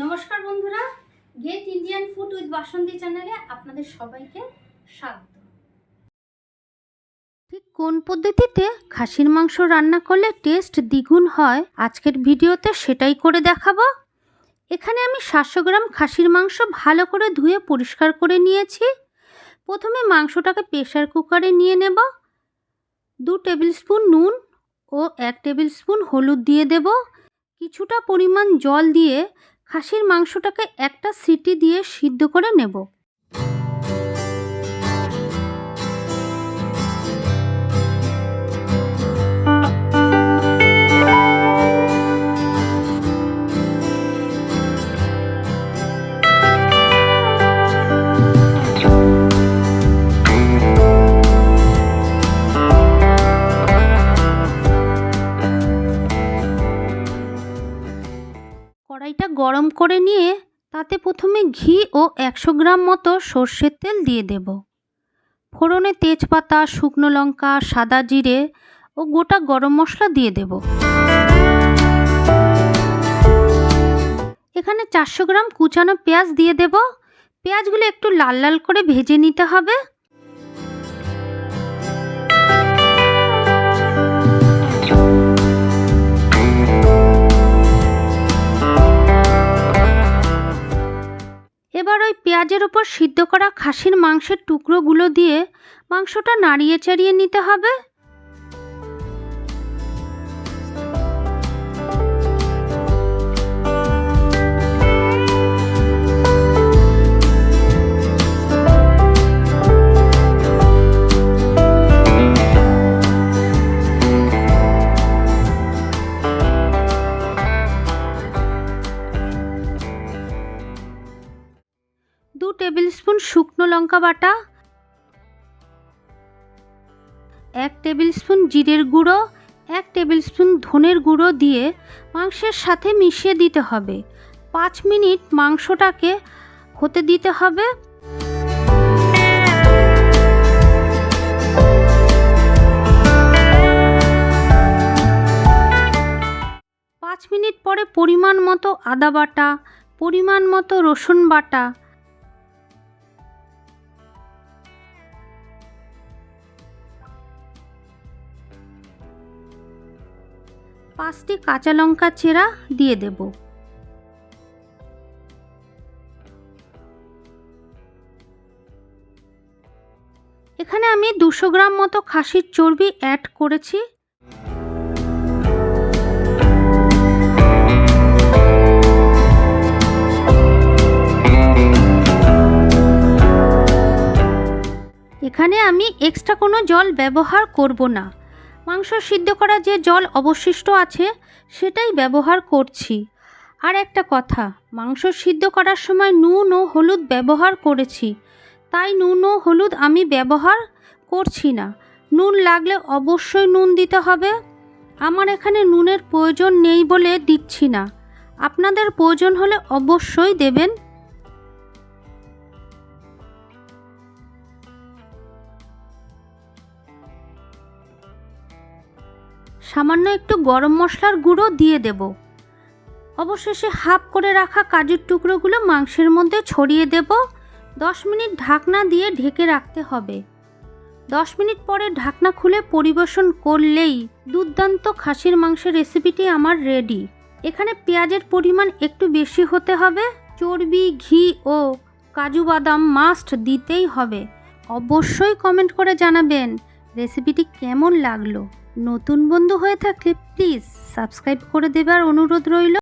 নমস্কার বন্ধুরা, gate Indian food with বাসন্তী চ্যানেলে আপনাদের সবাইকে স্বাগত। ঠিক কোন পদ্ধতিতে খাসির মাংস রান্না করলে টেস্ট দ্বিগুণ হয় আজকের ভিডিওতে সেটাই করে দেখাবো। এখানে আমি 700 গ্রাম খাসির মাংস ভালো করে ধুয়ে পরিষ্কার করে নিয়েছি। প্রথমে মাংসটাকে প্রেসার কুকারে নিয়ে নেব। 2 টেবিল স্পুন নুন ও 1 টেবিল স্পুন হলুদ দিয়ে দেব। কিছুটা পরিমাণ জল দিয়ে খাসির মাংসটাকে একটা সিটি দিয়ে সিদ্ধ করে নেব। কড়াইটা গরম করে নিয়ে তাতে প্রথমে ঘি ও 100 গ্রাম মতো সর্ষের তেল দিয়ে দেব। ফোড়নে তেজপাতা, শুকনো লঙ্কা, সাদা জিরে ও গোটা গরম মশলা দিয়ে দেব। এখানে 400 গ্রাম কুচানো পেঁয়াজ দিয়ে দেব। পেঁয়াজগুলো একটু লাল লাল করে ভেজে নিতে হবে। এবার ওই পেঁয়াজের উপর সিদ্ধ করা খাসির মাংসের টুকরোগুলো দিয়ে মাংসটা নাড়িয়ে চাড়িয়ে নিতে হবে। দু টেবিল স্পুন শুকনো লঙ্কা বাটা, 1 টেবিল স্পুন জিরের গুঁড়ো, 1 টেবিল স্পুন ধনের গুঁড়ো দিয়ে মাংসের সাথে মিশিয়ে দিতে হবে। 5 মিনিট মাংসটাকে হতে দিতে হবে। পাঁচ মিনিট পরে পরিমাণ মতো আদা বাটা, পরিমাণ মতো রসুন বাটা, পাঁচটি কাঁচা লঙ্কা চেরা দিয়ে দেব। এখানে আমি 200 গ্রাম মতো খাসির চর্বি অ্যাড করেছি। এখানে আমি এক্সট্রা কোনো জল ব্যবহার করব না। মাংস সিদ্ধ করা যে জল অবশিষ্ট আছে সেটাই ব্যবহার করছি। আর একটা কথা, মাংস সিদ্ধ করার সময় নুন ও হলুদ ব্যবহার করেছি, তাই নুন ও হলুদ আমি ব্যবহার করছি না। নুন লাগলে অবশ্যই নুন দিতে হবে। আমার এখানে নুনের প্রয়োজন নেই বলে দিচ্ছি না, আপনাদের প্রয়োজন হলে অবশ্যই দেবেন। সামান্য একটু গরম মশলার গুঁড়ো দিয়ে দেব। অবশেষে হাফ করে রাখা কাজুর টুকরোগুলো মাংসের মধ্যে ছড়িয়ে দেব। 10 মিনিট ঢাকনা দিয়ে ঢেকে রাখতে হবে। 10 মিনিট পরে ঢাকনা খুলে পরিবেশন করলেই দুর্দান্ত খাসির মাংসের রেসিপিটি আমার রেডি। এখানে পেঁয়াজের পরিমাণ একটু বেশি হতে হবে। চর্বি, ঘি ও কাজু বাদাম মাস্ট দিতেই হবে। অবশ্যই কমেন্ট করে জানাবেন রেসিপিটি কেমন লাগলো। নতুন বন্ধু হয়ে থাকলে প্লিজ সাবস্ক্রাইব করে দেবার অনুরোধ রইল।